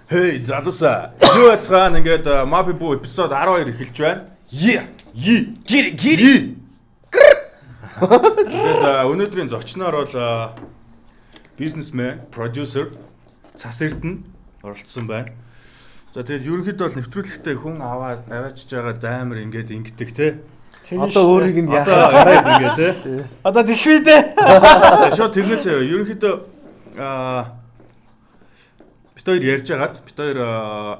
Хей залуусаа. Юу яцгаан ингээд Mappy Boo эпизод 12 эхэлж байна. Гири. Тэгээд өнөөдрийн зочноор бол бизнесмен, продюсер Цас Эрдэнэ оролцсон байна. За тэгээд ерөнхийдөө бол нэвтрүүлэгтээ хүн аваачж байгаа даймар ингээд ингэдэг те. Одоо өөрийг нь яхаа хараад ингээд те. Одоо тэгвээ дээ. Шот тэрнээсээ ерөнхийдөө бид хоёр ярьж байгаад бид хоёр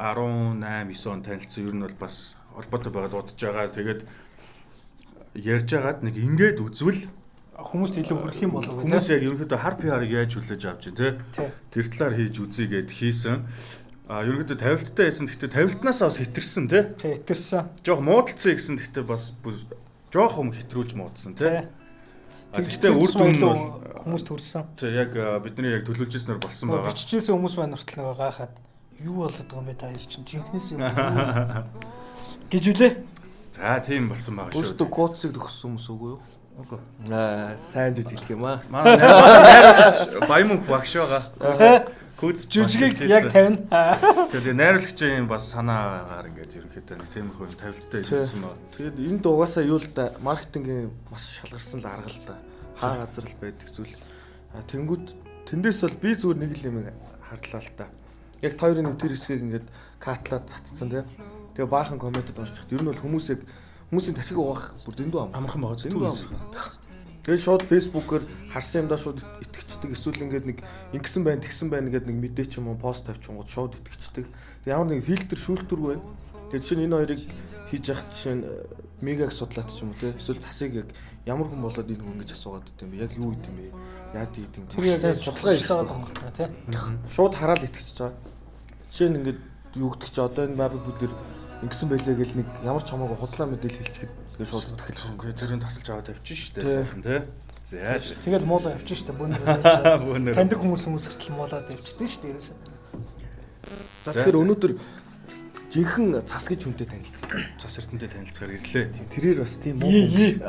18 9 он танилцсан ер нь бол бас холбоотой байгаад удаж байгаа. Тэгээд ярьж байгаад нэг ингээд үзвэл хүмүүст илүү хүрэх юм болов уу? Хүмүүс яг ерөнхийдөө хар PR-ыг яаж хүлээж авч байна те. Тэр талаар хийж үзье гэд хийсэн. Ерөнхийдөө тавилттай байсан. Гэхдээ тавилтнаас бас хитэрсэн те. Хитэрсэн. Жог муудалцсан гэсэн гэхдээ бас жоох юм хитрүүлж муудсан те. Гэхдээ үр дүн нь бол хүмүүст хүрсэн. Тэг яг бидний яг төлөвлөж ирснээр болсон байгаа. Бичижсэн хүмүүс маань хүртэл нэг гайхаад юу болоод байгаа юм бэ та чинь жинхнээс юм гэж үлээ. За тийм болсон байгаа шүү. Өөртөө кодсыг төгссөн хүмүүс үгүй юу? Үгүй. Сайн зүйл хэлэх юм аа. Манай найруулагч Баямунх багш байгаа. Кодс жүжигийг яг тавина. Тэгээд найруулагчийн бас санаагаар ингээд ерөнхийдөө нэг тиймэрхүү тавилттай хийсэн байна. Тэгээд энд угаасаа юу л да маркетингийн маш шалгарсан л арга л да. Хаа газар л байдаг зүйл. Тэнгүүд тэндээс бол би зүгээр нэг л юм харлаа л да. Яг хоёрын нэвтэр хэсгийг ингээд катлаад цацсан тийм. Тэгээ баахан коммент уншчихад ер нь бол хүмүүсийн тархиг угаах бүр дэндүү амархан байгаа зү. Тэгээ шууд фэйсбүүкээр харсан юмдаа шууд итгэждэг. Эсвэл ингээд нэг ингэсэн байна, тэгсэн байна гэдэг нэг мэдээ ч юм уу пост тавьчихгууд шууд итгэждэг. Тэгээ ямар нэг фильтр шүүлтүргүй байна. Тэгээ жишээ нь энэ хоёрыг хийж явах жишээ нь мегаг судлаад ч юм уу те. Эсвэл засыг яг ямар хүн болоод энэ хүн гэж асуугаад идэв юм бэ? Яг юу идэв юм бэ? Яа тийм идэв. Тэр яг судалгаа хийх байгаа те. Шууд хараад итгэж байгаа. Жишээ нь ингээд юу гэдэг чи одоо энэ Mappy Boo дээр ингэсэн байлээ гэл нэг ямар ч хамаагүй худлаа мэдээлэл хэлчихэд тэгээ шууд итгэл. Тэрийг тасалж аваад тавьчих шүү дээ сайхан тий. За. Тэгэл муулаа явчих шүү дээ. Бүүнээр. Таньдаг хүмүүс хүртэл муулаад явчихдээ шүү дээ ерөөсөө. За тэгэхээр өнөөдөр жинхэнэ цас гэж хүнтэй танилцсан. Цас Эрдэнэтэй танилцахаар ирлээ. Тэрээр бас тийм муу хүн.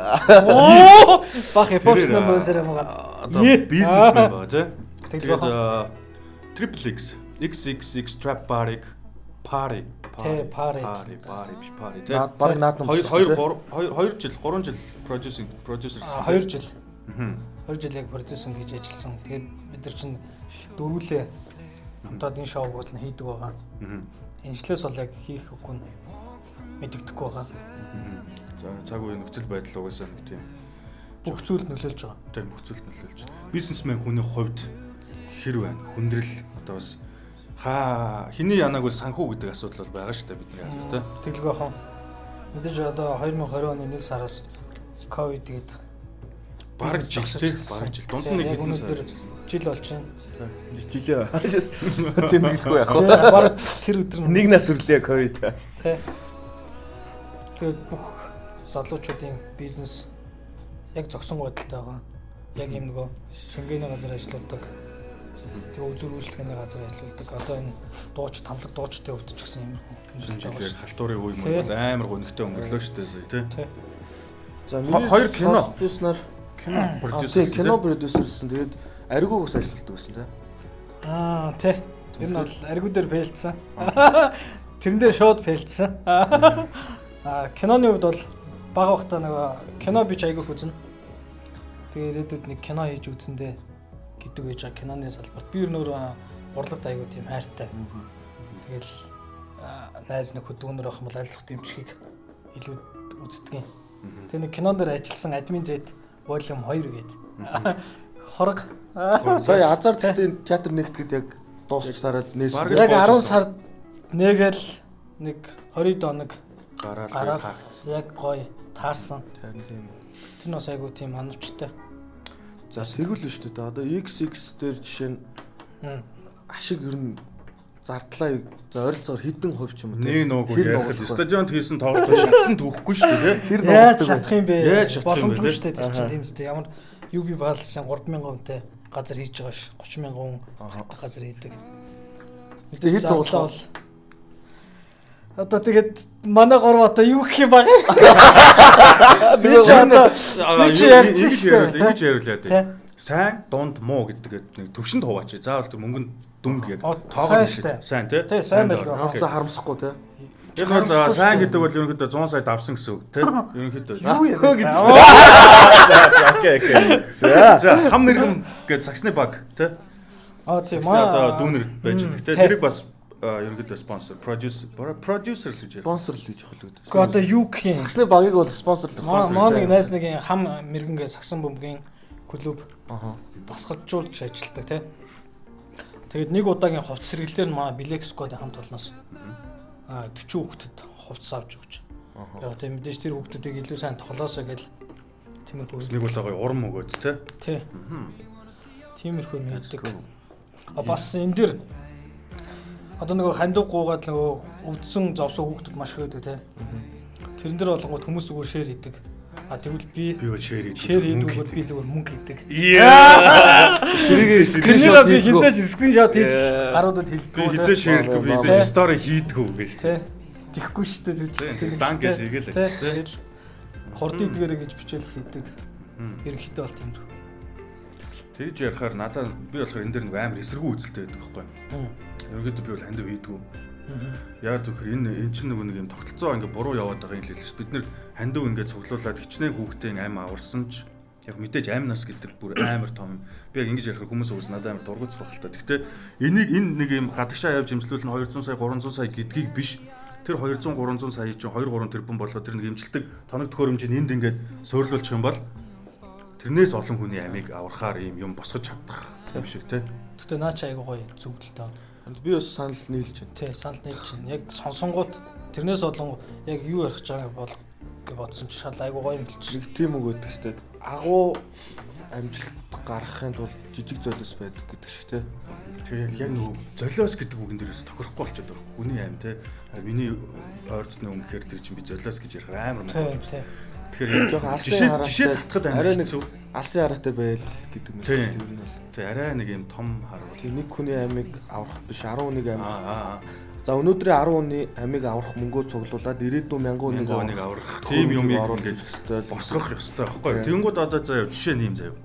Бах эпос нэмэсээр юм байгаа. Одоо бизнесмен байгаа тий. Тэгээд Triple X XXX Trap Party тий. Баг наад нам 2 жил 3 жил продюсер 2 жил. 2 жил яг продюсер гэж ажилласан. Тэгээд бид нар чинь дөрвөлээ хамтаад энэ шоуг нь хийдэг байгаа. Энэчлээс бол яг хийх үгүй нь мэдэгдэхгүй байгаа. За цаг үеийн нөхцөл байдал угаасаа нэг тийм бүх зүйлд нөлөөлж байгаа. Тийм бүх зүйлд нөлөөлж. Бизнесмен хүний хувьд хэр байна? Хүндрэл одоо бас хиний янааг үл санхүү гэдэг асуудал бол байгаа шүү дээ бидний хард та. Тэглэг бахан. Мэдээж одоо 2020 оны 1 сараас ковид гээд бараг жил тийм бараг жил дунд нь нэг өнөөдөр жил болж байна. Жилээ. Тийм нэгсгүй яах вэ? Бараг тэр өдөр нэг нас өрлөө ковид. Тэгээд бүх залуучуудын бизнес яг зогсон байдалтай байгаа. Яг юм нөгөө цэнгэний газар ажилладаг. Тэгээ үзүр үйлчлэгээний газар ажилладаг. Одоо энэ дууч тамлаг дуучтай өвдөж гисэн юм. Яг халтуурын үе мөн амар гонхтой өнгөрлөө шүү дээ тий. За хоёр кино продюсер кино продюсерсэн. Тэгээд аргуугаас ажилладаг байсан тий. Тий. Тэр нь бол аргуу дээр фейлдсэн. Тэрэн дээр шууд фейлдсэн. Киноны хувьд бол бага бахта нэг кино бич айгүйх үзнэ. Тэгээ ирээдүйд нэг кино хийж үзэндээ гэдэг байж байгаа киноны салбарт би өөр урлагт айгүй тийм хайртай. Тэгэл найз нөхөд дүүнэр авах юм бол аль болох дэмжихийг илүү үздэг юм. Тэгээ нэг кинон дээр ажилласан админ Z volume 2 гээд хорог. Сая азар тэгтээ театр нэгтгэд яг дуусч тараад нээсэн. Яг 10 сард нэгээл нэг 20 доног гараад яг гоё таарсан. Тийм. Тэр нас айгүй тийм анавчтай. За тэгвэл нь шүү дээ. Одоо XX дээр жишээ нь ашиг ер нь зардлаа ойролцоогоор хэдэн хувь ч юм уу тийм. Нэг нөөгүй ярих стадионд хийсэн тоглолт шатсан түүхгүй шүү дээ. Тэр яаж чадах юм бэ? Яаж чадах юм бэ? Боломжгүй шүү дээ тийм тийм үстэй. Ямар UB баалсан 3000 хүнтэй газар хийж байгаа ш. 30000 хүн газар хийдэг. Мэдээ хэд тоглолоо. Одоо тэгээд манай гурав одоо юу гэх юм баг. Би ч одоо ингэж яриулаад. сайн, дунд, муу гэдэг нэг төвшөнд хуваач. Заавал тэр мөнгөнд дүнг яг сайн штэ. сайн тий. Тий, сайн байлгаа. Ганцаа харамсахгүй те. Яг бол сайн гэдэг бол ерөнхийдөө 100 сая давсан гэсэн үг тий. Ерөнхийдөө. Юу яа гэж. Окей. За хам мэрэгэн гэж саксны баг тий. Тийм одоо дүүнер байж байгаа тий. Тэрийг бас ерөнхийдөө спонсор, продюсер л гэж яа. Спонсор л гэж хэлээд. Гэхдээ одоо юу гэх юм? Саксны багийг бол спонсорлох. Маа нэг найз нэг хам мэрэгэнгээ саксан бөмбөгийн клуб дасгалжуулж ажилладаг тий. Тэгээд нэг удаагийн хувц сэргэлээр нь маа Black Squad-ийн хамт олноос 40 хүүхдэд хувцас авч өгч. Яг тийм мэдээж тэр хүүхдүүдийг илүү сайн тоглоосоо гэж тиймэрхүү нэг удаагийн урам өгөөд тий. Тий. Тиймэрхүү мэддэг. Бас энэ дэр одоо нөгөө хандив гуугаад нөгөө өвдсөн зовсон хүүхдүүд маш их байдаг тий. Тэрэн дээр болгоод хүмүүс зүгээр шеэр хийдэг. Тэгвэл би шеэр хийдэг би зүгээр мөнгө хийдэг. Тэрийг би хизээж скриншот хийж гаруудад хэлдэг. Би хизээж шеэрлэхгүй би хизээж стори хийдэггүй гэж тий. Тихгүй шүү дээ тэр банк гэж хийгээл тий. Хурд идгээрэ гэж бичээл хийдэг. Ерөнхийдөө бол тийм. Тэгж ярихаар надад би болохоор энэ дэр нэг амар эсэргүү үзэлтэй байдаг байхгүй. Ерөнхийдөө би бол хандив хийдэггүй. Яг тэгэхээр энэ чинь нэг юм тогтолцоо ингээ буруу яваад байгаа юм л хэлж бид нэр хандив ингээ цуглуулад хичнээн хүүхдийн ам аварсан ч яг мэдээж амнаас гэдэг бүр амар том юм. Би яг ингэж ярих хүмүүс уус надад амар дургуцах байх л та. Гэхдээ энэ нэг юм гадагшаа явж имжлүүл нь 200 сая 300 сая гэдгийг биш. Тэр 200 300 сая чинь 2 3 тэрбум болгоод тэр нэг имжилдэг тоног төхөөрөмжийг энд ингээд суйрлуулчих юм бол тэрнээс олон хүний амийг аврахаар юм босгож чадах юм шиг тий. Тэгтээ наа чи айгуу гоё зүгдэлтэй. Би бас санал нийлж байна. Тий, санал нийлж байна. Яг сонсонгууд тэрнээс олон яг юу ярих гэж байгааг бол гэж бодсон чи шал айгуу гоё юм хэлж. Нэг тийм үг өгдөг шүү дээ. Агуу амжилт гаргахын тулд жижиг золиос байдаг гэдэг шиг тий. Тэгээ яг нөгөө золиос гэдэг үгэн дээрээс тохирохгүй болчиход байгаа. Хүний аим тий. Миний ойрцны өмнөхөр тэр чинь би золиос гэж ярих амар муу. Тэгэхээр жоохон алсын жишээ татхад арай нэг алсын хараатай байл гэдэг юм. Тэг арай нэг юм том хараа. Тэг нэг хүний амийг аврах биш 11 амийг. За өнөөдрийн 10 хүний амийг аврах мөнгөө цуглуулад ирээдүйн 1000 хүнийг аврах тийм юм ингээд босгох ёстой байхгүй. Тэнгүүд одоо заяа жишээ нь юм заяа.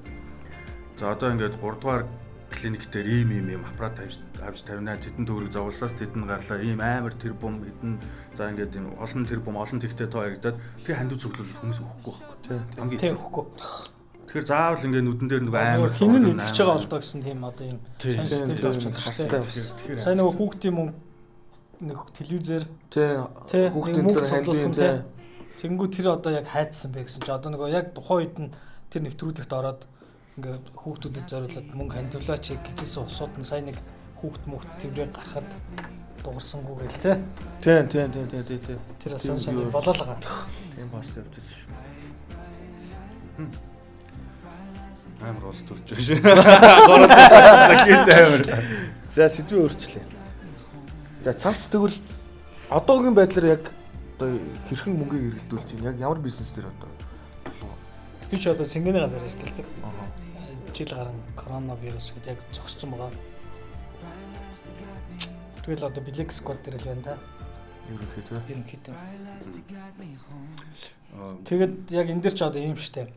За одоо ингээд 3 дугаар клиник дээр ийм аппарат авч тавина тэдэн төгрөг зовлосоос тэдэн гарлаа ийм амар тэрбум хэдэн за ингээд юм олон тэрбум олон тэгтэй тоо яригадаад тэр хандив цуглуулах хүмүүс өгөхгүй байхгүй. Хамгийн тийм өгөхгүй. Тэгэхээр заавал ингээд нүдэн дээр нэг амар хинэн нэгж байгаа болдоо гэсэн тийм одоо юм системтэй болчихсон. Тэгэхээр сайн нөгөө хүүхдийн мөнгө нэг телевизээр тий хүүхдийн дээр хандив тий. Тэнгүү тэр одоо яг хайцсан бэ гэсэн чи одоо нөгөө яг тухайн үед нь тэр нэвтрүүлэгт ороод ингээд хүүхдүүдэд зориулаад мөнгө хандивлаач гэжсэн усууд нь сайн нэг хүүхд мөхт тэрээр гарахад дуурсангүй гэл тий. Тий. Тэр сонсон болоо л байгаа. Тийм бас явж байсан шүү. Амар бол төрж байгаа шүү. За сэдвээ өөрчлөе. За цаас тэгвэл одоогийн байдлаар яг одоо хэрхэн мөнгөийг эргэлдүүлж байна? Яг ямар бизнес дээр одоо? Би ч одоо цэнгэний газар ажилладаг. Жил гарan коронавирус гэдэг яг зогссон байгаа. Тэгэл одоо Black Squad дээр л байна да. Ерөнхийдөө. Тэгэд яг энэ дэр ч одоо юм штэ.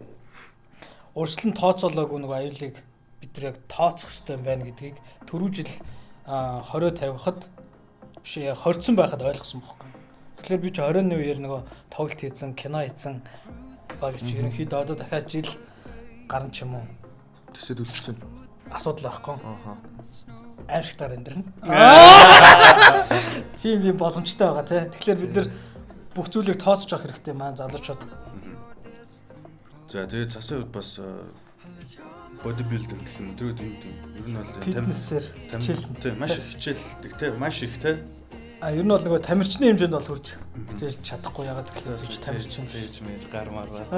Урьдчилан тооцоолоогүй нэг аюулыг бид нар яг тооцох хэрэгтэй байна гэдгийг түрүү жил 20 тавихад биш 20 байхад ойлгосон байхгүй. Тэгэхээр би ч 21 үеэр нөгөө тоглолт хийсэн, кино хийсэн багч ерөнхийдөө одоо дахиад жил гарна ч юм уу. Тэсэд үсэж чинь асуудал байхгүй. Аимшигтаар энэ. Тийм юм боломжтой байгаа тий. Тэгэхээр бид нар бүх зүйлийг тооцож авах хэрэгтэй маань залуучууд. За тэгээд цасын үед бас бодибилдинг гэх юм тэр ер нь бол фитнесээр хичээл маш их хичээлдэг тий маш их тий. Ер нь бол нөгөө тамирчны хэмжээнд бол хүрч хичээл чадахгүй ягаад гэвэл би тамирчин хийж мэж гармаар байна.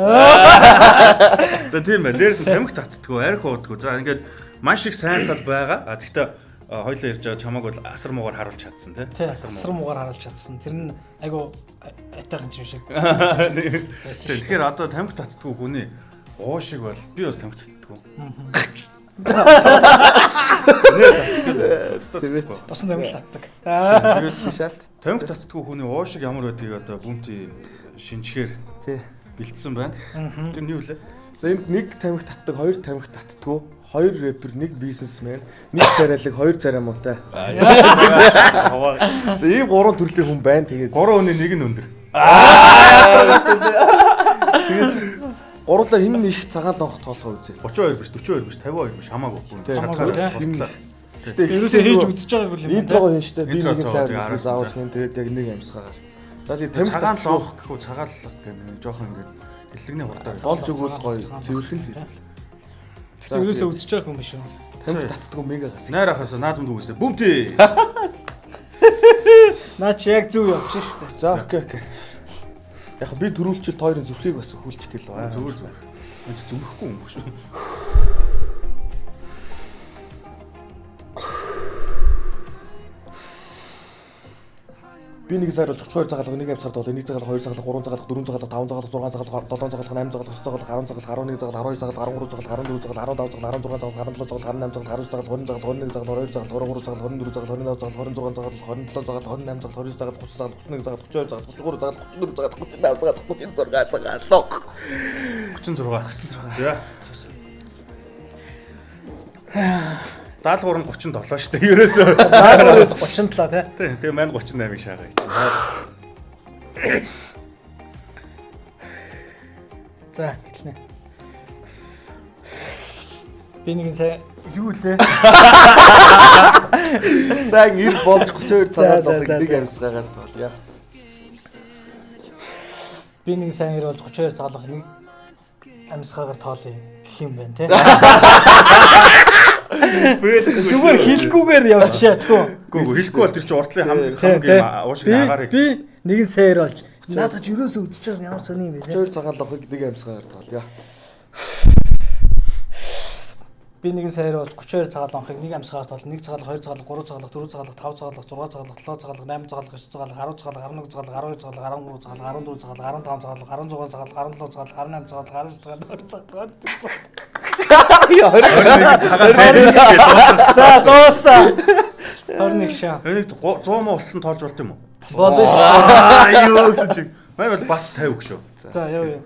За тийм байна. Дээрээс нь тамхи татдаггүй, арх уудаггүй. За ингээд маш их сайн тал байгаа. Гэхдээ хоёлоо ярьж байгаа чамааг бол асар муугаар харуулж чадсан тий. Асар муугаар харуулж чадсан. Тэр нь айгу айтайхан юм шиг. Тэгэхээр одоо тамхи татдаггүй хүний уушиг бол би бас тамхи татдаггүй. Бас тамхи татдаг. тэгээд шалт. Тамхи татдаггүй хүний уушиг ямар байдгийг одоо бүнти шинжхээр тий бэлдсэн байна. Тэр нь юу вэ? За энд нэг тамхи татдаг, хоёр тамхи татдаггүй. Хоёр рэпер, нэг бизнесмен, нэг царайлаг, хоёр царамуутай. За ийм гурван төрлийн хүн байна. Тэгээд гурван хүний нэг нь өндөр. тэгээд гурлаа энэ их цагаан лонх тоолгоо үзээ. 32 биш, 42 биш, 52 биш хамаагүй. Хамаагүй. Гэтэ ерөөсөө хийж үзэж байгааг үл юм байна. Интрого хийн штэ. Би нэг сайн заавал хийн тэгээд яг нэг амьсгаагаар. За тэгээд тамхи цагаан лонх гэхүү цагааллах гэх нэг жоохон ингээд дэлгний хурдаар болж өгвөл гоё цэвэрхэн л хэлээ. Гэтэ ерөөсөө үзэж байгаа юм биш үү? Тамхи татдаггүй мега гас. найрахаас наадамд үгүйсэ. Бүмти. Наа чи яг зүг явчих штэ. За окей. Яг би төрүүлчил хоёрын зүрхийг бас өхүүлчих гэлээ. Зүгээр. Энд зүмэхгүй юм шүү. Би нэг сар 32 цагаалга, нэг амсгард бол нэг цагаалга, 2 цагаалга, 3 цагаалга, 4 цагаалга, 5 цагаалга, 6 цагаалга, 7 цагаалга, 8 цагаалга, 9 цагаалга, 10 цагаалга, 11 цагаалга, 12 цагаалга, 13 цагаалга, 14 цагаалга, 15 цагаалга, 16 цагаалга, 17 цагаалга, 18 цагаалга, 19 цагаалга, 20 цагаалга, 21 цагаалга, 22 цагаалга, 23 цагаалга, 24 цагаалга, 25 цагаалга, 26 цагаалга, 27 цагаалга, 28 цагаалга, 29 цагаалга, 30 цагаалга, 31 цагаалга, 32 цагаалга, 34 цагаалга, 35 цагаалга, 36. За. 73 37 шүү дээ. Ерөөсөө 37 тий. Тэгээ мань 38-ыг шаагаа хийж. За хэлнэ. Би нэг сая юу лээ? Сайн ир болж 32 цагаалга нэг амьсгаагаар тоолъё. Би нэг сайн ир болж 32 цагаалга нэг амьсгаагаар тоолъё гэх юм байна тий. Зүгээр хэлгүүгээр явчихъя тэгвэл. Үгүй хэлэхгүй бол тэр чинь уртлын хамгийн уушгийн агаарыг. Би нэгэн саяр болж надад юусоо үдчихэж байгаа ямар сони юм бэ те. 32 цагаалгыг нэг амьсгаагаар тоолъё. Би нэгэн саяар болж 32 цагаалгыг нэг амьсгаар тоол 1 цагаалга 2 цагаалга 3 цагаалга 4 цагаалга 5 цагаалга 6 цагаалга 7 цагаалга 8 цагаалга 9 цагаалга 10 цагаалга 11 цагаалга 12 цагаалга 13 цагаалга 14 цагаалга 15 цагаалга 16 цагаалга 17 цагаалга 18 цагаалга 19 цагаалга 20 цагаалга. За дооса. 21 шаа. Энийг 100 муу болсон тоолж болт юм уу? Болно. Юу гэсэн чиг. Мань бол бат 50 өгшөө. За яа.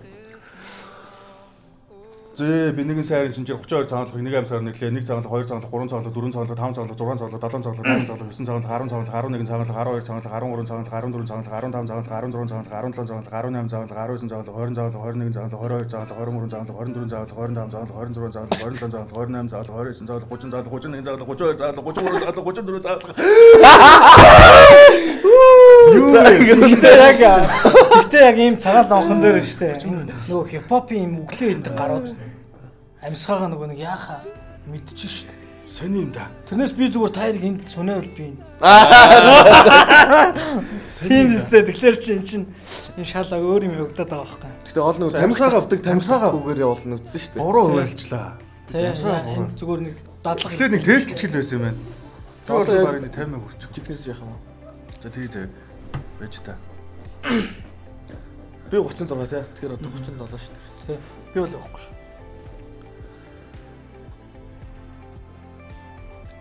Зээ би нэгэн сайрын шинжээр 32 цагаалгыг нэг амьсгаар нэрлээ. 1 цагаалга, 2 цагаалга, 3 цагаалга, 4 цагаалга, 5 цагаалга, 6 цагаалга, 7 цагаалга, 8 цагаалга, 9 цагаалга, 10 цагаалга, 11 цагаалга, 12 цагаалга, 13 цагаалга, 14 цагаалга, 15 цагаалга, 16 цагаалга, 17 цагаалга, 18 цагаалга, 19 цагаалга, 20 цагаалга, 21 цагаалга, 22 цагаалга, 23 цагаалга, 24 цагаалга, 25 цагаалга, 26 цагаалга, 27 цагаалга, 28 цагаалга, 29 цагаалга, 30 цагаалга, 31 цагаалга, 32 цагаалга, 33 цагаалга, 34 цагаалга. Юу Гэтэ яг ийм цагаал онхон дээр штэ. Нөгөө хипхопын юм өглөө идэх гарууд амьсгаагаа нөгөө нэг яахаа мэдчих штэ. Сони юм да. Тэрнээс би зүгээр таарыг энд сунавал би. Тийм үстэй тэгэхээр чи эн чин энэ шалаа өөр юм өгдөд байгаа байхгүй. Гэтэ ол нэг тамхигаа авдаг тамхигаагаар явуулна үзсэн шүү дээ. 3 хувиалчлаа. Би амьсгаа зүгээр нэг дадлага. Тэгэхээр нэг тестэлчгэл байсан юм байна. Тэр бол баг нэг 50 мянга хүрчих. Жигнэс яах юм бэ? За тэгээ зэ. Бэж та. Би 36 тий. Тэгэхээр одоо 37 шүү дээ. Тий. Би бол явахгүй шүү.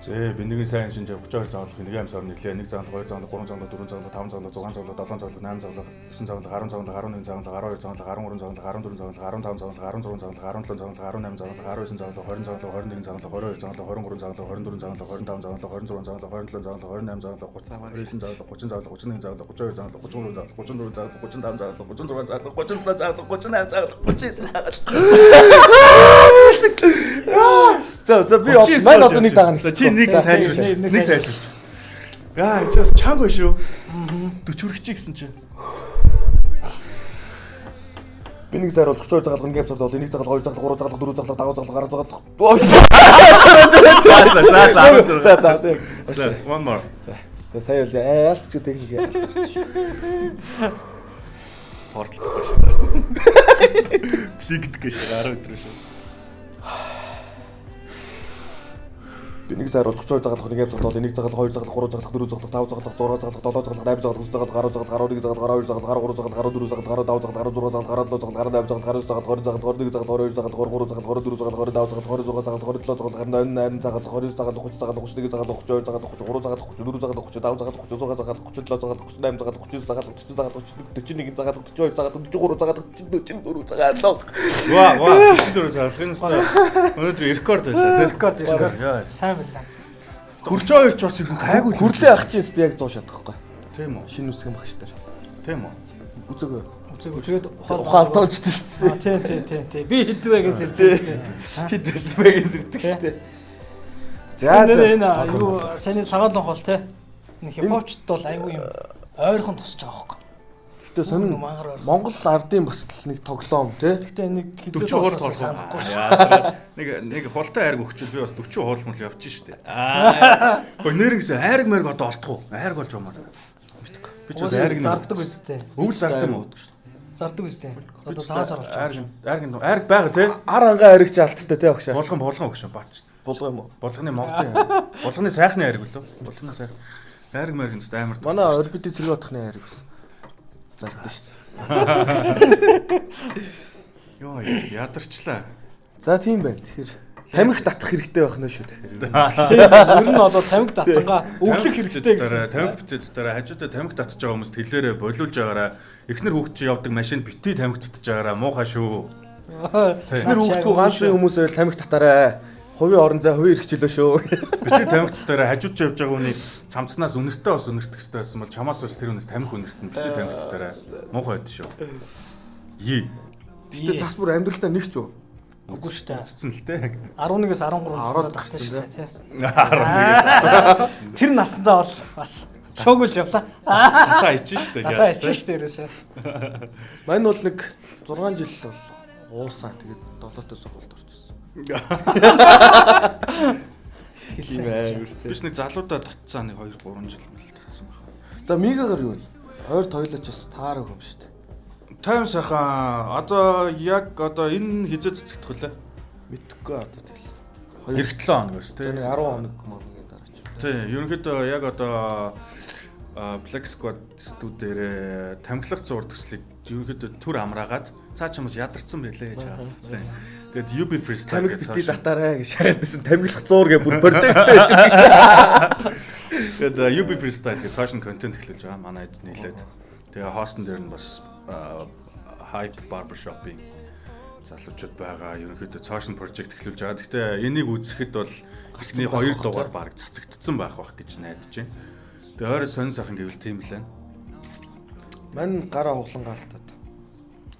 Зээ би нэгэн сайн шинжээр 32 цагаалгыг нэг амьсгаар нэрлээ. 1 цагаалга, 2 цагаалга, 3 цагаалга, 4 цагаалга, 5 цагаалга, 6 цагаалга, 7 цагаалга, 8 цагаалга, 9 цагаалга, 10 цагаалга, 11 цагаалга, 12 цагаалга, 13 цагаалга, 14 цагаалга, 15 цагаалга, 16 цагаалга, 17 цагаалга, 18 цагаалга, 19 цагаалга, 20 цагаалга, 21 цагаалга, 22 цагаалга, 23 цагаалга, 24 цагаалга, 25 цагаалга, 26 цагаалга, 27 цагаалга, 28 цагаалга, 30 цагаалга, 30 цагаалга, 31 цагаалга, 32 цагаалга, 33 цагаалга, 34 цагаалга, 35 цагаалга, 36 цагаалга, 37 цагаалга, 38 цагаалга, 39 цагаалга. За би маань одоо нэг дагаа нэг. Чи нэг сайжруулж. Нэг сайжруулж. Яа, чи бас чанга шүү. 40 хүрчих гэсэн чи. Би нэг зар бол 32 цагаалга нэг явцад бол 1 цагаалга 2 цагаалга 3 цагаалга 4 цагаалга 5 цагаалга 10 цагаалга. За, one more. За сая л айлт ч техник ялтарч. Портлох шүү. Кликт гэж 10 өдөр шүү. Би Би нэг сар 32 цагаалах, нэг цагаалах, нэг цагаалах, 2 цагаалах, 3 цагаалах, 4 цагаалах, 5 цагаалах, 6 цагаалах, 7 цагаалах, 8 цагаалах, 9 цагаалах, 10 цагаалах, 11 цагаалах, 12 цагаалах, 13 цагаалах, 14 цагаалах, 15 цагаалах, 16 цагаалах, 17 цагаалах, 18 цагаалах, 19 цагаалах, 20 цагаалах, 21 цагаалах, 22 цагаалах, 23 цагаалах, 24 цагаалах, 25 цагаалах, 26 цагаалах, 27 цагаалах, 28 цагаалах, 29 цагаалах, 30 цагаалах, 30 цагаалах, 31 цагаалах, 32 цагаалах, 33 цагаалах, 34 цагаалах, 35 цагаалах, 36 цагаалах, 37 цагаалах, 38 цагаалах, 39 цагаалах, 40 цагаалах, 41 цагаалах, 42 цагаалах, 43 цагаалах, 44 цагаалах. Ваа 44 цагаалах энэ өнөөдөр рекорд байлаа. Рекорд. Сайн байна. Хурж хоёрч бас их гайгүй Хүрлээ ах чинь яг 100 шатахгүй. Тийм үү? Шинэ үсгэн багш дээр. Тийм үү? Үзээгөө. Тэгээд ухаалтаучдээ шүү дээ. Тийм. Би хідвэ гэж ирдэг. Хидээс мэгээс ирдэг шүү дээ. За энэ юу саний цагаалан хол те. Энэ хипхопчд бол айгүй юм ойрхон тусч байгаа байхгүй. Гэтэ сонин Монгол ардын бас нэг тоглоом тий. Гэтэ нэг 40 хуул тоглоом. Яа. Нэг хултай айрг өгчл би бас 40 хуулмал явчих штэ. Хөө нэрнгээс айрг мэрг одоо олдох уу? Айрг болж байгаа юм. Би ч бас айрг нэг зардаг үстэй. өвөл зардаг юм уу? Зардаг үстэй. Одоо цагаан сар болж байгаа. Айрг байгаа тий. Ар ангаа айргч алдтай тий багш. Болгон өгш бат. Булган юм уу? Болгоны модын. Болгоны сайхны айрг лөө. Болгоны сайх. Айрг мэрг нэст амар. Манай орбитийн зэрэг бодохны айрг бас. Зардаг шүү дээ. Йоо ядарчлаа. За тийм байна. Тэгэхээр тамхи татах хэрэгтэй байх нь шүү тэгэхээр. Ер нь одоо тамхи татангаа өглөх хэрэгтэй гэсэн. Тамхи битэд дараа хажуудаа тамхи татж байгаа хүмүүст хэлээрээ болиулж байгаараа эхнэр хүүхд чи явдаг машинд битгий тамхи татж байгаараа муухай шүү. Эхнэр хүүхдгүй ганцхан хүмүүс байл тамхи татаарай. Хувийн орон зай хувийн эрхчлөө шүү. Битгий тамхи татаараа хажууд чи явж байгаа хүний цамцнаас үнэртэй бас үнэртэх хэрэгтэй байсан бол чамаас бас тэр хүнээс тамхи үнэртэн битгий тамхи татаараа муухай байд шүү. Гэтэ цас бүр амьдралтаа нэг ч юу. Үгүй шүү дээ. Цэцэн л дээ. 11-ээс 13 10-аад тагтаа шүү дээ тий. 11-ээс. Тэр наснда бол бас шоогулж явлаа. Та ичэн шүү дээ. Та ичэн шүү дээ ерөөсөө. Мань бол нэг 6 жил бол уусаа тэгээд 7-т сургуульд орчихсон. Биш нэг залуудаа татцаа нэг 2 3 жил мэл татсан байна. За мигагаар юу вэ? Ойр тойлооч бас таарах юм шүү дээ. Тайм сайхан одоо яг одоо энэ хизээ цэцэгдэх үлээ. Мэдхгүй одоо тэгэл. Эх 7 хоног бас тий. 10 хоног мөрөгийн дараач. Тий, ерөнхийдөө яг одоо Black Squad студиэрээ тамхилах зур төслийг ерөнхийдөө түр амраагаад цаа чамаас ядарсан байлээ гэж байгаа. Тэгээд UB Freestyle тамхи бити татаарай гэж шаардсан тамхилах зуур гэж бүр прожекттэй байсан гэж. Тэгээд UB Freestyle гэж social content эхлүүлж байгаа. Манай хэд нийлээд. Тэгээ хостн дээр нь бас Hype Barbershop-ийн залуучууд байгаа. Ерөнхийдөө social project эхлүүлж байгаа. Гэхдээ энийг үзэхэд бол эхний 2 дугаар баг цацагдсан байх гэж найдаж байна. Тэгээ ойр сонь сайхан гэвэл тийм л байна. Мань гараа хуглан гаалтаад.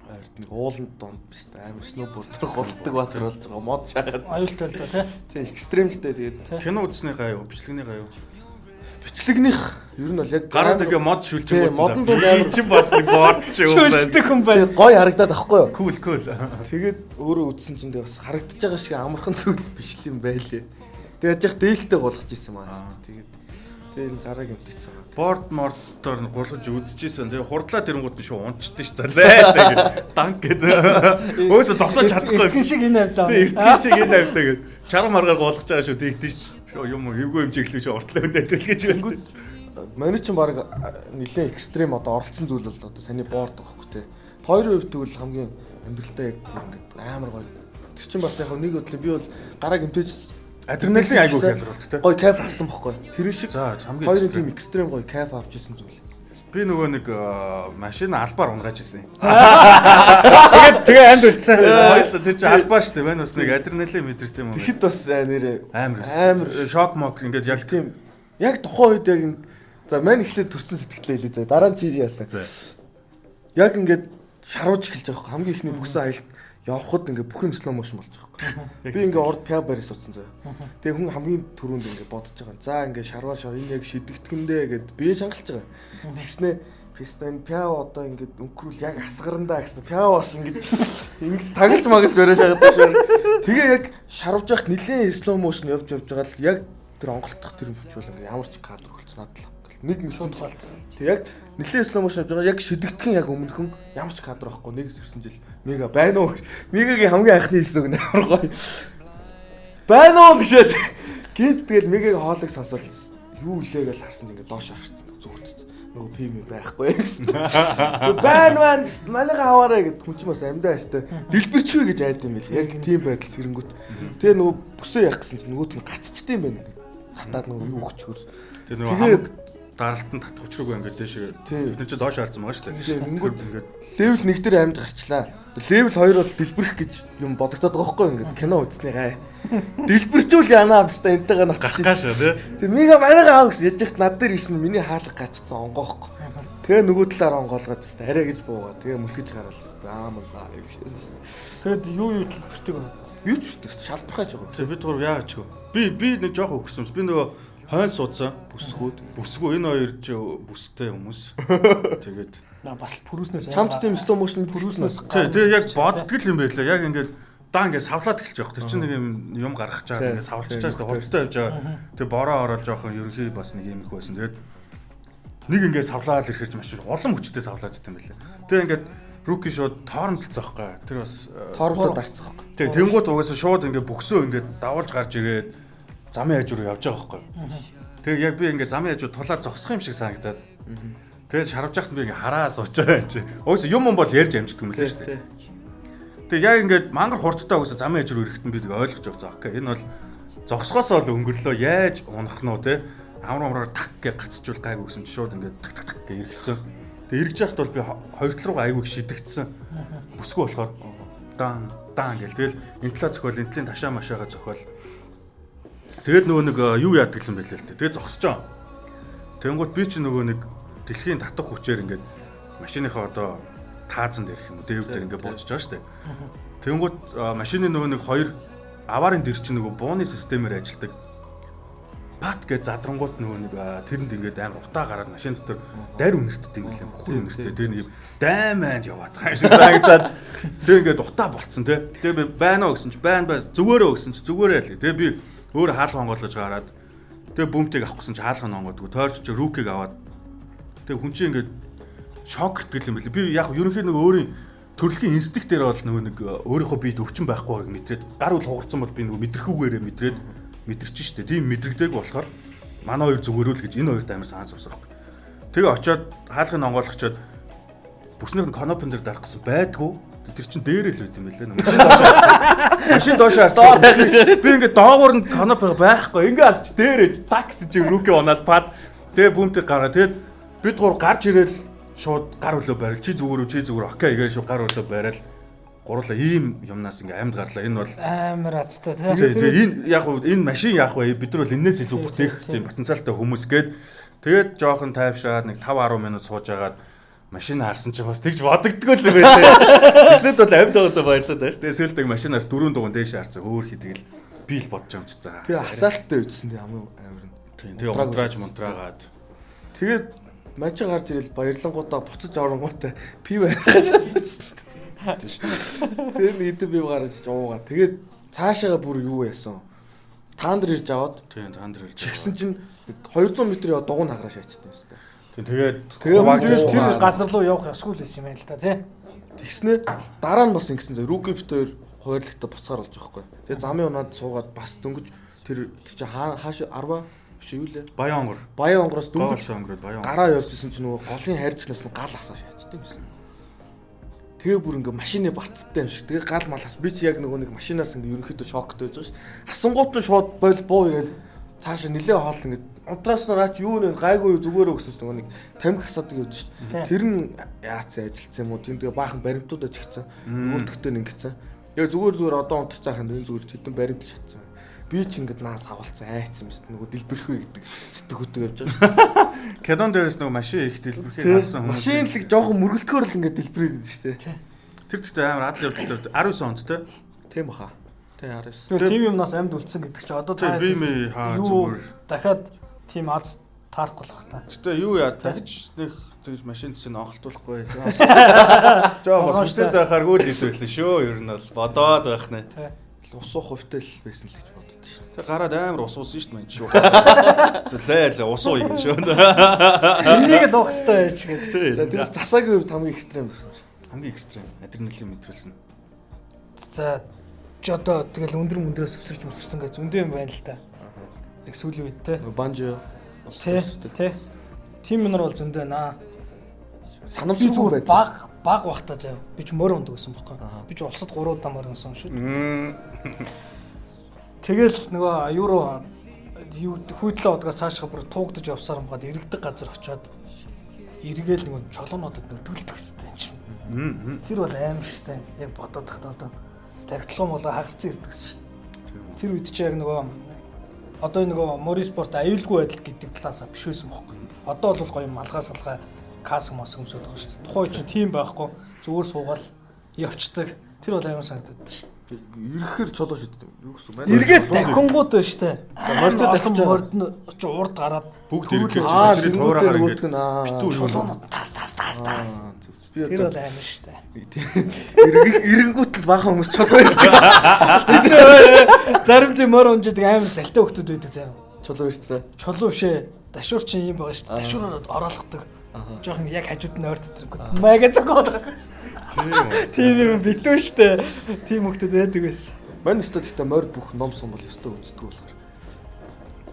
Ойрд нэг ууланд донд биш үү? Амар сноубордер голддог баатар болж байгаа. Мод шагаад. Аюултай л да тий. Тий, экстремлтэй тэгээд. Кино үзснийхээ аюу, бичлэгнийхээ аюу. Бичлэгнийх ер нь бол яг гараад ингээ мод шүлжин модон дээр чинь бас нэг борд ч юм байна. Шүлждэг хүн байна. Гой харагдаад ахгүй юу? Cool. Тэгээд өөрөө үзсэн чинь бас харагдаж байгаа шиг амархан зүйл биш юм байлээ. Тэгээд яг дээлтэй болгож исэн маа. Тэгээд энэ гараа гэмтээсэн. Борд мордоор гулгаж үзчихсэн. Тэгээ хурдлаа тэрэнгууд биш унчдээ ш залээ. Тэгээд данк гэдэг. Өөсө зогсож чадахгүй. Эртхэн шиг энэ авдаа. Тий, эртхэн шиг энэ авдаа гэдэг. Чарга маргаар гуулгаж байгаа шүү тэгдэж ш. Юм эвгүй хэмжээглүү ш уртлаа өндөө тэлгэж байна. Манай чинь баг нэлээд экстрем одоо оролцсон зүйл бол одоо саний борд байхгүй те. Хоёр хувьд тэгвэл хамгийн амьдралтай яг ингээд амар гоё. Тэр чинь бас яг нэг өдрөө би бол гараа гэмтээж адреналин айгуу хялруулдаг те. Гоё кайф авсан бохгүй. Тэр шиг за хамгийн хоёрын тийм экстрем гоё кайф авч ирсэн зүйл. Би нөгөө нэг машин албаар унгааж ирсэн. Тэгээ амд үлдсэн. Хоёулаа тэр чинь албаар шүү дээ. Мань бас нэг адреналин мэдэрт юм уу. Тэгэхэд бас нэрээ амар шок мок ингээд яг тийм яг тухайн үед яг за мань ихлээр төрсэн сэтгэлээ хэлээ заа. Дараа нь чи яасан. Яг ингээд шарууж эхэлж байгаа хөөх. Хамгийн ихний бүсэн аялт явхад ингээд бүх юм slow motion болж байгаа хөөх. Би ингээд урд пиа барьс утсан заа. Тэгээ хүн хамгийн түрүүнд ингээд бодож байгаа. За ингээд шарваа шоо энэ яг шидэгдэхэндээ гэд би шангалж байгаа. Тэгснэ пистон пиа одоо ингээд өнгөрүүл яг хасгарандаа гэсэн. Пиа бас ингээд тагалж магалж бариа шагаад шүү. Тэгээ яг шарвж явахт нэлээд slow motion явж байгаа л яг тэр онголтох тэр юм хүчвэл ингээд ямар ч кадр болчихсон надад. Нэг шууд болцсон. Тэг яг нэлээд slow motion явж байгаа яг шидэгдэхэн яг өмнөхөн ямар ч кадр байхгүй нэг зэрсэн жил мега байна уу? Мегагийн хамгийн анхны хэлсэн үг нээр гоё. Байна уу гэж. Гэт тэгэл мегагийн хоолыг сонсоод юу илээ гэж харсан чинь ингээд доош харсан. Зүгт. Нөгөө пим байхгүй юмсан. Байна манайха аваарэ гэд хүн ч бас амьдаа штэ. Дэлбэрчгүй гэж айд юм бэл. Яг тийм байдал сэрэнгүүт. Тэгээ нөгөө бүсээ яах гэсэн чинь нөгөөт нь гацчихдээ юм байна. Татаад нөгөө юу өгчхөр. Тэгээ нөгөө даралтанд татгавчруугүй ингээд дэшээ. Бид ч доош харсан байгаа шүү дээ. Ингээд левел 1 дээр амьд гарчлаа. Левел 2 бол дэлбэрэх гэж юм бодогдоод байгаа хгүй ингээд кино үзсний гай. Дэлбэрчүүл янаа бистэ энтэйгээ ноцчих. Гашаа тий. Тэг мига манайгаа аав гэсэн яж ихт над дээр ирсэн миний хаалга гаццсан онгоохгүй. Тэгээ нөгөө талаар онгоолгоод бистэ арай гэж буугаа. Тэгээ мөлхөж гараал бистэ аамлаа юм шээс. Тэгэд юу хэлбэрдэг вэ? Юу ч бистэ шалбархаж байгаа. Тэг бид гур яагач гоо. Би нэг жоох өгсөн. Би нөгөө хойн суудсан бүсгүй энэ хоёр ч бүстэй хүмүүс. Тэгээд бас пүрүүснээс чамд тийм slow motion пүрүүснээс. Тэгээ яг боддгол юм байлаа. Яг ингээд даа ингээд савлаад эхэлж байгаа. Тэр чинь нэг юм гаргах чаад ингээд савлчихж байгаа. Хурдтай явж байгаа. Тэгээ бороо ороод жоохон ерөнхий бас нэг юм их байсан. Тэгээд нэг ингээд савлаад ирэхэж машин улам хүчтэй савлаад идэм байлаа. Тэгээ ингээд руки шууд тоорнолцох байхгүй. Тэр бас тооролдод арцах байхгүй. Тэгээ тэнгууд угаасаа шууд ингээд бөксөө ингээд давуулж гарч ирээд замын хажуу руу явж байгаа байхгүй. Тэгээ яг би ингээд замын хажуу тулаад зогсох юм шиг санагдаад. Тэгээд шарвж яхад би ингээ хараа сууж байгаа юм чи. Өөс юм бол ярьж амждаг юм лээ шүү дээ. Тэгээд яг ингээд мангар хурдтай угсаа замын хажуу ирэхэд би нэг ойлгож байгаа. Окей, энэ бол зогсгоос ол өнгөрлөө яаж унах нь уу те. Амраар так гэж гацчул гайг өгсөн чи шууд ингээд так так гэж эргэцсэн. Тэгээд эргэж яхад бол би хоёр тал руу айгүйг шидэгдсэн. Бүсгүй болохоор даан гэл. Тэгэл энэ талаа зохиол, энэ талын ташаа машаага зохиол. Тэгээд нөгөө нэг юу яадаг юм бэ лээ л дээ. Тэгээд зогсож байгаа. Тэнгууд би чи нөгөө нэг дэлхийн татах хүчээр ингээд машиныхаа одоо таазан дээрх юм уу дээв дээр ингээд буучж байгаа шүү дээ. Тэнгууд машины нөгөө нэг хоёр аваарын дэр чинь нөгөө бууны системээр ажилладаг. Пат гэж задрангууд нөгөө нэг тэрэнд ингээд амар утаа гараад машин дотор дарь үнэртдэг юм лээ. Хөр үнэртдэг. Тэгээ нэг дайманд яваад байгаа юм шиг санагдаад тэг ингээд утаа болцсон те. Тэгээ би байна уу гэсэн чи байна зүгээрөө гэсэн чи зүгээрээ л. Тэгээ би өөр хаалга онгоолж гараад тэгээ бөмбөгийг авах гэсэн чи хаалга нь онгоодгүй тойрч чи рукийг аваад тэгээ хүн чинь ингээд шокртгэл юм бэл. Би яг ерөнхийдөө нэг өөрийн төрөлхийн инстинкт дээр бол нөгөө нэг өөрийнхөө биед өвчин байхгүй байгааг мэдрээд гар үл хугарсан бол би нөгөө мэдрэхүүгээрээ мэдрээд мэдэрч штэ. Тийм мэдрэгдэг болохоор манай хоёр зүгээрүүл гэж энэ хоёрт амар санаа зовсоо. Тэгээ очиод хаалгыг онгойлгочоод бүснийх нь канопен дээр дарах гэсэн байдгүй. Тэр чинь дээрээ л байт юм байлээ. Машин доош харцгаа. Би ингээд доогуур нь канопе байхгүй. Ингээ харч дээрэж такси чи руки унаал пад. Тэгээ бүүмтэй гараа. Тэгээд бид гур гарч ирээл шууд гар хөлөө барил. Чи зүгээр окей гэж шууд гар хөлөө барил. Гурлаа ийм юмнаас ингээ амьд гарлаа. Энэ бол амар азтай тий. Тэгээ энэ яг энэ машин яах вэ? Бид нар бол энэс илүү бүтээх тийм потенциалтай хүмүүс гээд тэгээд жоохон тайвшраад нэг 5-10 минут сууж агаад машин харсан ч бас тэгж бодогдгоо л байлээ. Эхлээд бол амьд байгаадаа баярлаад байна ш. Тэгээ сүүлдэг машинаас 4 дугуун дээш харцаа өөр хийдэг л би л бодож юм чи за. Тэгээ хасаалттай үдсэн тийм амар амар. Тэгээ унтрааж монтраагаад. Тэгээд машин гарч ирэл баярлангуудаа буцаж оронгуудаа пив байхаас тийм шүү дээ. Тэр нэдэв бив гарч уугаа. Тэгээд цаашаага бүр юу яасан? Таандэр ирж аваад. Тийм таандэр ирж. Тэгсэн чинь 200 м яваа дугуй хагараа шаачдаг юм шүү дээ. Тэгээд тэр газар руу явах ёсгүй л байсан юм байна л да тий. Тэгснэ дараа нь бас ингэсэн зэ руки бит хоёр хуваарлагдаа буцаар болж байгаа хгүй. Тэгээд замын унаад суугаад бас дөнгөж тэр чи хааш 10 биш юу лээ. Баян онгороос дөнгөж гараа явжсэн чинь нөгөө голын хайрцнаас нь гал асаа шаачдаг юм байна. Тэгээ бүр ингээ машины бацтай юм шиг. Тэгээ гал малаас би чи яг нөгөө нэг машинаас ингээ ерөнхийдөө шоктой байж байгаа ш. Хасангууд нь шууд буу игээл цаашаа нилээ хоол ингээ унтраас наач юу нэ гайгүй зүгээрөө гэсэн чинь нөгөө нэг тамхи хасаадаг юм ш. Тэр нь яац ажилтсан юм уу? Тийм тэгээ баахан баримтуудаа чигцэн. Өөртөгтөө ингэсэн. Яг зүгээр одоо унтарч байгаа юм зүгээр тэдэн баримт шатсан. Би ч ингээ наас авалцсан айцсан юм ш. Нөгөө дэлбэрхүү гэдэг сэтг хөтөг явж байгаа ш. Кедон дээрээс нөгөө машин их дэлбэрхийг харсан хүмүүс. Машин л жоохон мөргөлтгөөр л ингээ дэлбэрээд байдаг ш. Тэр гэхдээ амар адал явдал 19 онд те. Тийм баха. Тэ 19. Тэгээ тийм юмнаас амьд үлдсэн гэдэг чи одоо та би мэ хаа зүгээр дахиад тийм аз таарахгүй л бах та. Гэтэ юу яа дахиж нэг тэгж машин цэсийг онголтуулахгүй. Жоо бас хүсээд байхаар гүйл хэлвэлээ шүү. Ер нь бол бодоод байх нэ. Усуух хувьтай л байсан л гэж боддоо шүү. Тэг гараад амар ус уусан шүү дээ шүү. Зүлээл усуу юм шүү. Энийг л уух хэрэгтэй байж гээд. За тэр засаагийн хувьд хамгийн экстрем байсан. Хамгийн экстрем адреналин мэдрүүлсэн. За ч одоо тэгэл өндрөөс өсөрч мөсөрсөн гэж зөндөө юм байна л та. Яг сүүлийн үед те. Банжо. Тэ. Тим минер бол зөндөө наа. Санамсаргүй байд. Баг бахта заяа. Би ч мөр ундаг гэсэн бохоо. Би ч улсад 3 удаа мөр унсан шүү. Тэгэл нөгөө евро хүйтлээ удаас цаашаа бүр туугдаж явсаар юм гад иргэдэг газар очиод эргээл нөгөө чолоонуудад нүдүүлдэг хэвчтэй юм чинь. Тэр бол аим штэ. Яг бодоод тахта одоо тархилгын болго хагацсан ирдэг шүү. Тэр үед чи яг нөгөө одоо нөгөө мори спорт аюулгүй байдал гэдэг талаасаа биш байсан бохоо. Одоо бол гоё малгай салгай каск мас өмсөд байгаа шүү. Тухайн чинь тийм байхгүй. Зүгээр суугаал явцдаг. Тэр бол амар санагдаад шүү. Ирэхээр чулуу шийддэг. Юу гэсэн бэ? Эргээд дахингууд байна штэ. Морьтой дахиж морьд нь ч урд гараад бүгд эргэлж тэр туураагаар ингээд битүү чулуунууд тас. Тэр бол амар штэ. Эрэнгүүт л баахан хүмүүс чулуу ирдэг. Зарим тийм морь унждаг амар залтай хүмүүс байдаг заяа. Чулуу ирсэн. Чулуу бишээ. Дашуур чинь юм байгаа штэ. Дашуураар ороолгодог. Жохон яг хажууд нь ойртод ирэнгүүт. Мага зогоод байгаа. Тийм юм битүү штэ. Тийм хүмүүс байдаг байсан. Мань өстө гэхдээ морь бүх ном сум бол өстө үздэг болохоор.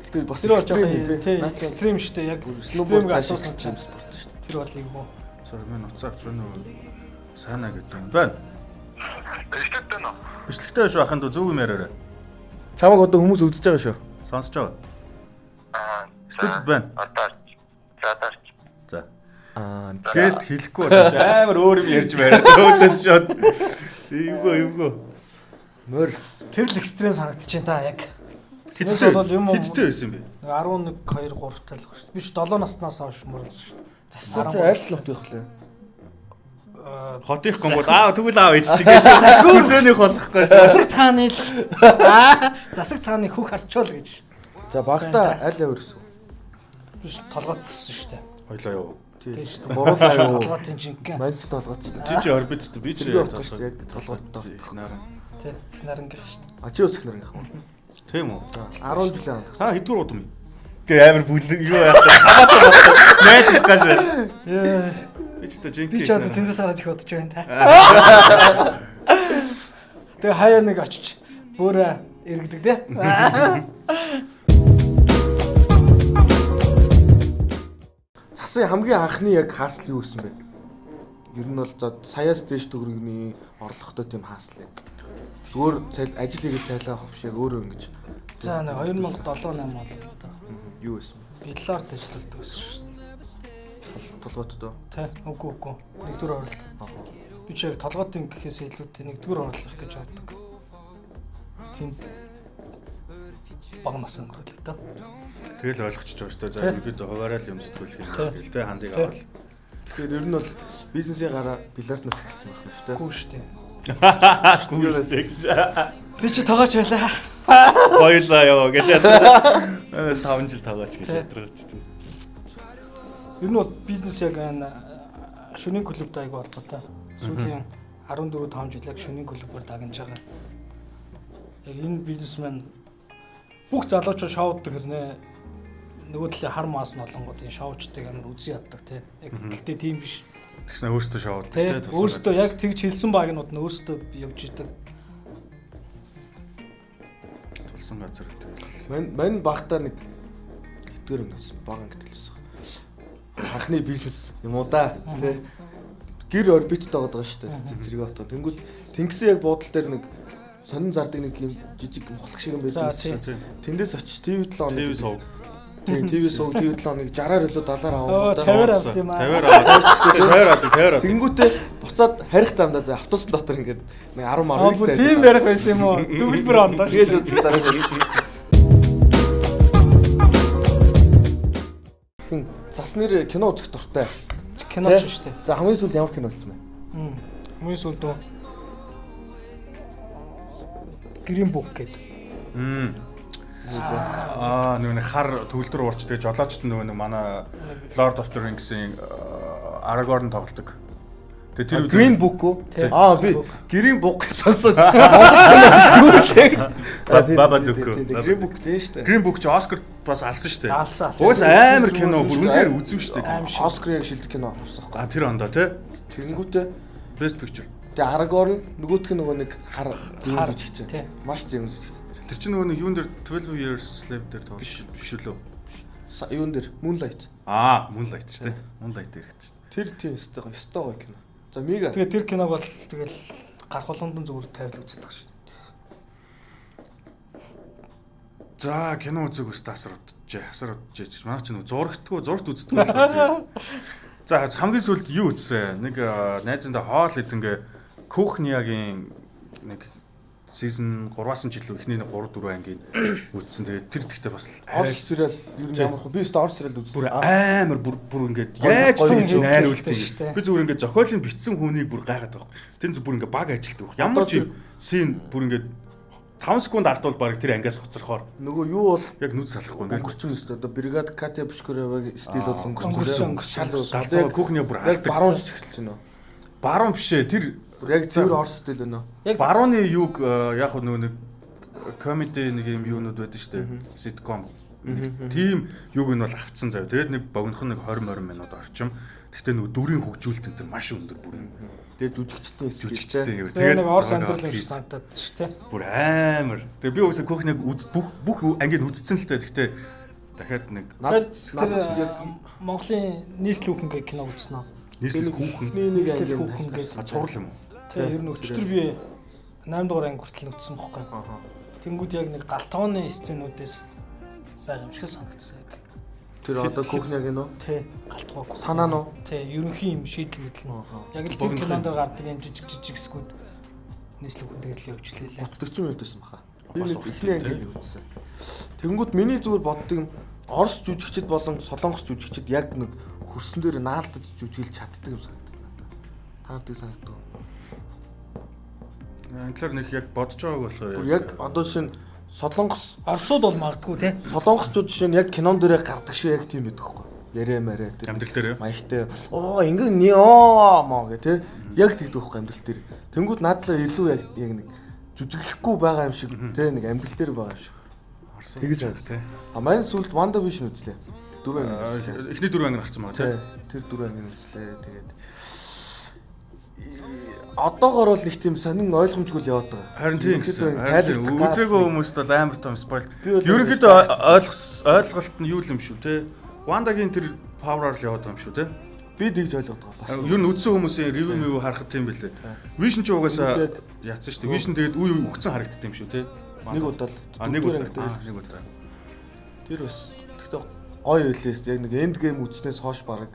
Гэхдээ бас экстрим штэ. Яг экстримг асуусан чинь спорт штэ. Тэр бол юм уу? Сармын уцаагч байна уу? Сайна гэдэг юм байна. Бичлэгтэй нөө. Бичлэгтэй шүү ахын дүү зөв юм яриараа. Чамаг одоо хүмүүс үзэж байгаа шүү. Сонсож байгаа. Студ байна. Одоо. За. Тэгээд хэлэхгүй байна. Амар өөр юм ярьж байна. Өөдөөс шууд. Эвгүй. Морь. Тэр л экстрим санагдчихээн та яг. Хэдтэй бол юм уу? Хэдтэй байсан юм бэ? 11 2 3 тал баг шүү. Би ч 7 наснаас хойш мөрсөн шүү. Засаж айл лот явах лээ. Хотынх гонгод тэгвэл аав ич чигээ гүрдөнийх болохгүй шүү. Засаг тааны хүүх харчвал гэж. За багтаа аль авир гэсэн. Би толгойд туссан шүү дээ. Хойлоо юу. Тийм шүү. Буруулаа юу. Толгойд жинхэнэ. Манч толгойцсон. Чи орбит шүү. Би ч толгойд шүү. Яг толгойд их наран. Тэ. Нарангих шүү. А чи ус их нарангих юм. Тийм үү. 10 жил аа. Та хэдвэр удам юм? Гэ амар бүлэг юу яах вэ? Найдах гэж. Яа. Би ч та жинхэнэ. Би ч одоо тэндээс хараад их бодож байна та. Тэгээ хаяа нэг очиж бүр эргэдэг те. Цасын хамгийн анхны яг хаасл юу гэсэн бэ? Ер нь бол за саяас дээш төгрөгний орлоготой тийм хаасл юм. Зүгээр ажил хийгээд цайлаа авах биш яг өөрөө ингэж. За нэг 2007 8 бол одоо юу байсан бэ? Биллиард ажилладаг байсан шүү. Толгойд. Тэ үгүй. Нэгдүгээр орлого. Би ч яг толгойдын гэхээс илүүтэй нэгдүгээр орлох гэж боддог. Тийм баг насан гэх л та. Тэгэл ойлгочихж байгаа шүү дээ. За ерөөдөө хуваарай л юм сэтгүүл хийх гэлтэй хандыг авал. Тэгэхээр ер нь бол бизнесийн гараа бильярднаас эхэлсэн байх нь шүү дээ. Гүү шүү дээ. Гүйсэж. Би чи тоглож байлаа. Хоёлаа ёо гэж ядаа. 5 жил тоглож гэж яддаг. Ер нь бол бизнес яг шөнийн клубтай айгу холбоотой. Сүүлийн 14-5 жил яг шөнийн клубээр дагнаж байгаа. Яг энэ бизнесмен бүх залуучууд шоуддаг хэрнээ нөгөө талын хар маас нь олонгууд энэ шоучдаг амар үзий яддаг тий. Яг гэхдээ тийм биш. Тэгснэ өөртөө шоуд. Өөртөө яг тэгж хэлсэн багнууд нь өөртөө явж идэг. Тулсан газар гэдэг. Мань багтаа нэг хэдгээр өнгөсөн баг ангитэлсэн. Анхны бизнес юм уу да тий. Гэр орбитд байгаа шүү дээ. Зэрэг отоо. Тэнгүүд тэнгисэн яг буудал дээр нэг сонин зардаг нэг юм жижиг мохлог шиг юм байсан шүү. Тэндээс очиж ТV7 ТV сууг. ТV сууг ТV7-ыг 60-аар илүү 70-аар авах удаа. 50-аар авт юм аа. 50-аар. Тэнгүүтээ буцаад харих замдаа за автобусын дотор ингээд нэг 10 мар зай. Тийм ярих байсан юм уу? Дүгэлбэр ондоо. Тэгээ шууд зарах. Цаснэр кино үзэх дуртай. Кино ч шүү дээ. За хамгийн сүүлд ямар кино үзсэн бэ? Хамгийн сүүлд Green Book гэдэг. Нэг хар төгөлдөр уурчдаг жолоочт нөгөө манай Lord of the Rings-ийн Aragorn тоглодог. Тэгээ тэр Green Book уу? Би Green Book сонсоод Бабадук. Green Book тийм шүү дээ. Green Book ч Оскар бас алсан шүү дээ. Алсан. Уус амар кино бүр үнээр үзэн шүү дээ. Оскар яг шилдэг кино авсан байхгүй. Тэр ондоо тий. Тэнгүүтээ Best Picture. Тэгээ Aragorn нөгөөх нь нөгөө нэг хар зэвүүн жижиг чинь. Маш зэвүүн жижиг. Тэр чинь нөгөө юун дээр 12 years slave дээр тоглож биш үлээ. Юун дээр Moonlight. Moonlight шүү дээ. Moonlight дээр хэвчээ шүү дээ. Тэр тийм өстой гоё кино. За Мига. Тэгээ тэр киног бол тэгэл гарах болгонд зүгээр тавил үздэг шүү. За кино үзег өстой асар удажээ. Манай ч зурагт үздэг байлаа. За хамгийн сүүлд юу үзсэн? Нэг найзандаа хоол идэнгээ Кухнягийн нэг season 3-аас нь жилүү эхний 3 4 ангийн үзсэн. Тэгээд тэр тэгтээ бас Орс сериал ер нь ямар хөө би өстой Орс сериал үзсэн. бүр амар бүр ингээд яаж гэж найруулдаг шүү дээ. Би зүгээр ингээд зохиолын бичсэн хүнийг бүр гайхаад байгаа. Тэр бүр ингээд баг ажилтдаг. Ямар ч scene бүр ингээд 5 секунд алдвал баг тэр ангиас хоцорхоор Нөгөө юу бол яг нүд салахгүй ингээд өнгөрсөн өстой. Одоо бригад Катя Бушкаревагийн стил бол өнгөрсөн. шал галдаа Кухня бүр Яг алдаг. баруун эхэлж байна. Баруун бишээ тэр Бүр яг цэвэр Орс стил байна. Яг барууны юг яг нөгөө нэг комеди нэг юм юунууд байдаг шүү дээ. Sitcom. Тийм юг нь бол авцсан зав. Тэгээд нэг богинох нь 20 минут орчим. Гэхдээ нөгөө дүрийн хөгжүүлэлт энэ маш өндөр бүр. Тэгээд жүжигчтэй Жүжигчтэй юу. тэгээ нэг Орс амьдрал юм шиг санагдаад шүү дээ. бүр амар. Тэгээ би уусаа Кухныг бүх ангийг үзсэн л тээ. Гэхдээ дахиад нэг Тэр Монголын нийслэлхэнгээ кино үзсэн үү? нийслэл хүүхэн нэг Нийслэл анги. хүүхэнгээ. цуврал юм. Тэгээ ер нь өчтөр би 8 дугаар анги хүртэл үзсэн байхгүй. Тэнгүүд яг нэг галтгооны сценүүдээс байгаа юм шиг санагдсан. Тэр одоо Кухнягийн нөө Тэ галтгоо. санаа нь Тэ ерөнхий юм шийдэл мэдл нь. Яг л тэр кинонд гардаг юм жижиг хэсгүүд нийслэл хүндэрлэл явуулчихлээ. 30 минут байсан баха. Би нэг эхний ангийг үзсэн. Тэнгүүд миний зүгээр боддог юм Орс жүжигчд болон Солонгос жүжигчд яг нэг хөрсөн дээр наалдаж жүжиглэж чаддаг юм санагдав надад. Та нарт санагдав. Англиар нэг яг бодож байгааг болохоор Бүр яг одоо жишээ нь Солонгос Орсууд бол магадгүй те. Солонгосчууд жишээ нь яг кинон дээрээ гардаг шиг яг тийм байдаг хгүй. Яриа мараа тэр амьдрал дээр маягтай ингэн нио моо гэ тэ яг тэгдэг хгүй амьдрал дээр. Тэнгүүд наадлаа илүү яг нэг жүжиглэхгүй байгаа юм шиг тэ нэг амьдрал дээр байгаа юм шиг. Тэгэж санагд тий. Маань сүлд Wanda Vision үзлээ. 4 анги. Эхний 4 анги гарсан байгаа тий. Тэр 4 анги үзлээ. Тэгээд одоогоор бол нэг тийм сонин ойлгомжгүй л яваад байгаа. Харин тийм гэсэн. Тайлбарлах Үзээгүй хүмүүст бол амар том спойл. Ерөнхийдөө ойлголт нь юу юм шүү те. Вандагийн тэр павраар л яваад байгаа юм шүү те. Би тэгж ойлгоод байгаа. Ер нь үзсэн хүмүүсийн ревю харахад тийм байлээ. Vision ч угаасаа яатсан шүү дээ. Vision тэгээд үе өгцөн харагддаг юм шүү те. Нэг удаа нэг удаа. Тэр бас тэгтээ гоё байлээс яг нэг энд гейм үзснээс хойш бараг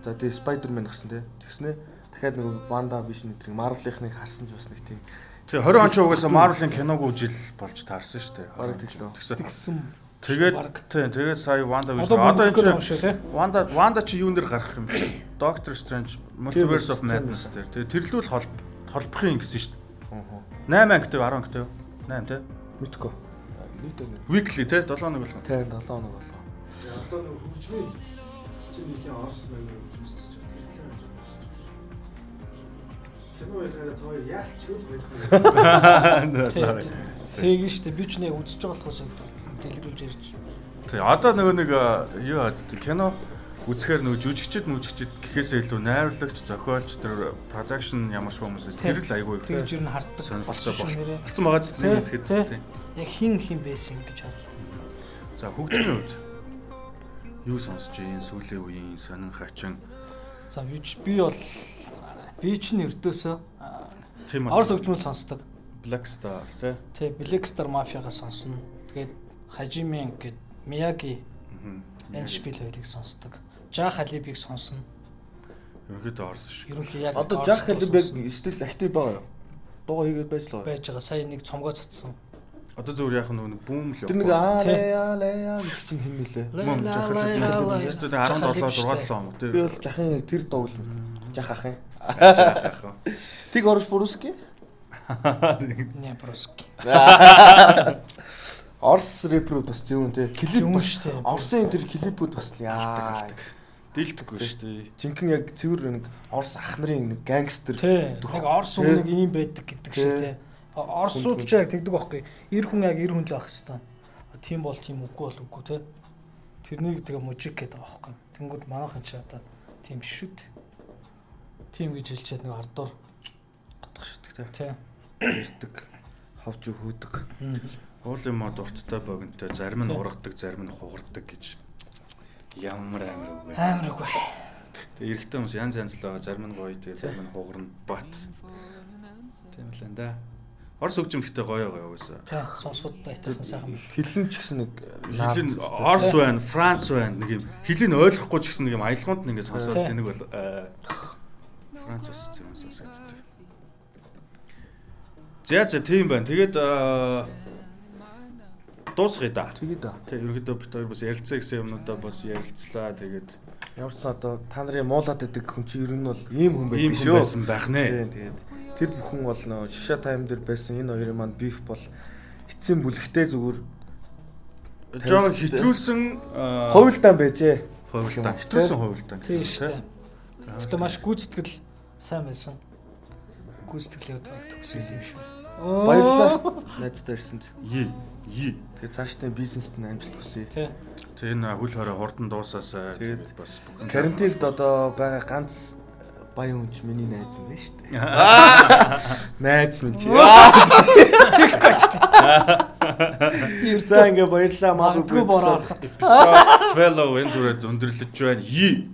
за тэгээ Spider-Man гарсан те. Тэгснэ дахиад нэг Wanda Vision гэдэг Marvel-ийнхнийг харсан ч бас нэг тийм. Тэгээ 20 он ч угаасаа Marvel-ын киног жил болж таарсан шүү дээ. Бараг тэглөө. Тэгсэн. Тэгээд сая Wanda Vision одоо энэ чинь Wanda чи юун дээр гарах юм бэ? Doctor Strange Multiverse of Madness дээр. Тэгээ тэрлүүл холбохын гэсэн шүү дээ. 8 ангитай 10 ангитай 8 те. Мэдгүй. Нийт ингэ. Weekly те 7 хоног болгоо. Тэ 7 хоног болоо. Одоо нэг хөгжмийн чинь нэлийн Орс маягийн хөгжим сонсч байгаа. Кино ялгаараа тоо яалч хэл байх юм. Тэгээ штэ би ч нэг үзэж байгаа болохоос дэлгэрүүлж ярьж. Тий одоо нөгөө нэг юу гэдэг кино үзэхээр нөгөө жүжигчд гэхээсээ илүү найруулагч, зохиолч, тэр production ямар ч хүмүүсээс тэр л айгүй их. Тэгж юу н харддаг. Болсон байгаа ч нэг тэгэхэд тий. Яг хин байсан гэж байна. За хөгжмийн үед юу сонсож ийн сүүлийн үеийн сонин хачин. За би бол би ч нэрдөөсөө Тийм Орос хөгжмөл сонсдог. Black Star тий. Тэ Black Star Mafia-га сонсно. Тэгээд Хажимен гээд Miyagi Эншпил хоёрыг сонсдог. Жах Халибыг сонсно. Ерөнхийдөө Орос шүү. Ерөнхий яг Одоо Жах Халибыг стил актив байгаа юу? Дуугаа хийгээд байж л байж байгаа. Сая нэг цомгоо цацсан. Одоо зөвөр яах нь бүүм л тэр нэг аа гэх чинь хин нэлээ. Мөн Жах Халиб. Эсвэл 17 6 он тий. Би бол Жахын тэр дууг л Жах ахын. Жах ахын. Тиг орж Буруски? Не проски. Орс рэпрүүд бас зөвүүн те. Клип Зөвүүн бас шүү дээ. Орсын тэр клипүүд бас яа. Дийлдэхгүй шүү дээ. Жинхэнэ яг цэвэр нэг Орс ах нарын нэг гангстер. Тий. Нэг Орс хүн нэг ийм байдаг гэдэг шиг тий. Орсууд ч яг тэгдэг байхгүй. Ир хүн яг ир хүн л байх хэвээр. Тийм бол тийм үгүй бол үгүй тий. Тэрнийг тэгээ мужик гэдэг байгаа байхгүй. Тэнгүүд манайхан ч одоо тийм шүү дээ. Тийм гэж хэлчихэд нэг ардуур Гадах шатдаг те. тий. Ирдэг. Ховж хөөдөг. Уулын мод урттай богинтой зарим нь ургадаг, зарим нь хугардаг гэж. Ямар амар үг вэ? Амар үгүй. Тэгээ эрэгтэй хүмүүс янз янз л байгаа. Зарим нь гоё, тэгээ зарим нь хугарна бат. Тийм л энэ да. Орос хөгжим гэхдээ гоё гоё уусаа. Тийм сонсгодтой айтайхан сайхан. Хилэн ч гэсэн нэг Хилийн Орос байна, Франц байна. Нэг юм хилийн ойлгохгүй ч гэсэн нэг юм аялгаунд нь ингэ сонсоод тэнэг бол Франц ус юм сонсоод. За тийм байна. Тэгээд дуусгая да. тэгээд Тэг ерөөдөө бид хоёр бас ярилцаа гэсэн юмнуудаа бас ярилцлаа. Тэгээд ямар ч одоо та нарын муулаад байдаг хүн чи ер нь бол ийм хүн ийм байдаг хүн байсан байх нэ. Тэгээд тэр бүхэн бол нөө шиша тайм дээр байсан энэ хоёрын маань биф бол эцсийн бүлэгтэй зүгээр Жоо хэтрүүлсэн хувилдаан байжээ. хувилдаан. Хэтрүүлсэн хувилдаан. Тийм шүү дээ. Гэтэ маш гүйцэтгэл сайн байсан. Гүйцэтгэлээ төгсөөсөн юм шиг. Баярлалаа. Найзтай ирсэнд. Yi. Тэгээд цаашдаа бизнест нь амжилт хүсье. Тий. Тэгээ энэ хөл хорой хурдан дуусаасаа Тэгээд бас бүхэн карантинд одоо байгаа ганц баян хүн ч миний найз юм байна шүү дээ. Найз минь чи. За ингээ баярлалаа маа Магадгүй бороо орох. эпизод 12 энэ түрээд өндөрлөж байна. Yi.